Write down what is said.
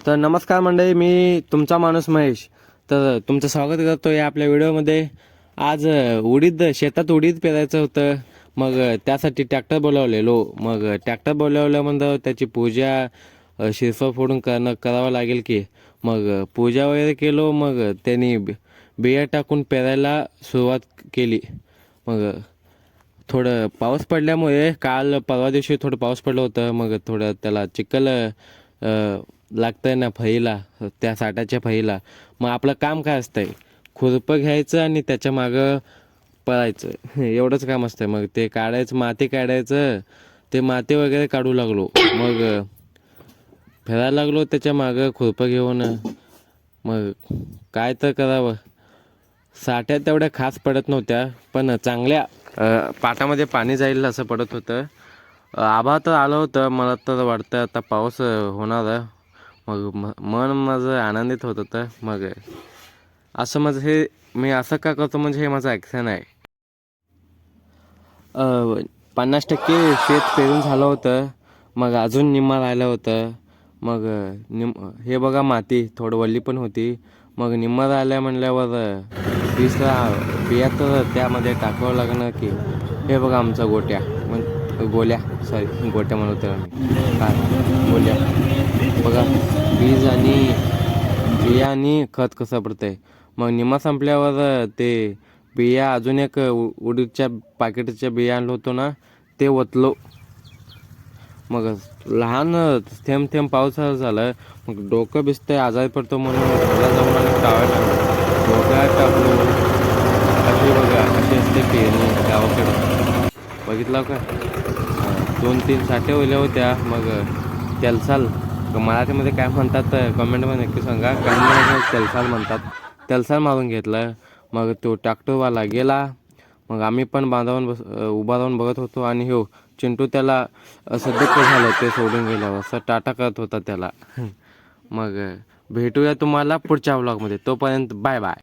तर नमस्कार मंडळी, मी तुमचा माणूस महेश. तर तुमचं स्वागत करतो या आपल्या व्हिडिओमध्ये. आज उडीद शेतात उडीद पेरायचं होतं. मग त्यासाठी ट्रॅक्टर बोलावलेलो. मग ट्रॅक्टर बोलावल्यानंतर त्याची पूजा शिरफळ फोडून करावं लागेल की. मग पूजा वगैरे केलो. मग त्यांनी बिया टाकून पेरायला सुरुवात केली. मग थोडं पाऊस पडल्यामुळे काल परवा दिवशी थोडं पाऊस पडलं होतं. मग थोडं त्याला चिखल लागतंय ना फळीला, त्या साठाच्या फळीला. मग आपलं काम काय असतंय, खुरपं घ्यायचं आणि त्याच्या मागं पळायचं एवढंच काम असतंय. मग ते काढायचं, माती काढायचं, ते माती वगैरे काढू लागलो. मग फिरायला लागलो त्याच्या मागं खुरपं घेऊन. मग काय तर करावं, साठ्या तेवढ्या खास पडत नव्हत्या, पण चांगल्या पाटामध्ये पाणी जाईल असं पडत होतं. आभाळ तर आलं होतं. मला तर वाटतं आता पाऊस होणार आहे. मग मन माझं आनंदित होत होतं. मग असं माझं हे मी असं का करतो, म्हणजे हे माझं ॲक्शन आहे. 50% शेत पेरून झालं होतं. मग अजून निम्मा राहिलं होतं. मग हे बघा, माती थोडं वल्ली पण होती. मग निम्मा राहिल्या म्हणल्यावर तिसरा बिया तर त्यामध्ये टाकावं लागणार की. हे बघा आमचा गोट्या, गोल्या, सॉरी गोट्या म्हणतो आम्ही, काय गोल्या. बघा बीज आणि बिया आणि खत कसं पडतंय. मग निम्मा संपल्यावर ते बिया, अजून एक उडीदच्या पाकिटच्या बिया आणलो होतो ना, ते ओतलो. मग लहान थेंब थेंब पाऊस झालं. मग डोकं भिजतंय, आजारी पडतो म्हणून घरला जाऊन आणि टाळायला डोक्यात टाकलो. अशी बघा अशी असते पेरणी गावाकडे, बघितलं का. 2-3 साठे ओल्या होत्या. मग तेलसाल, मराठीमध्ये काय म्हणतात कमेंटमध्ये नक्की सांगा. काही तेलसाल म्हणतात. तेलसाल मारून घेतलं. मग तो ट्रॅक्टरवाला गेला. मग आम्ही पण उभा राहून बघत होतो. आणि हो चिंटू त्याला असं दुःख झालं ते सोडून गेल्यावर, असं टाटा करत होता त्याला. मग भेटूया तुम्हाला पुढच्या व्लॉगमध्ये. तोपर्यंत बाय बाय.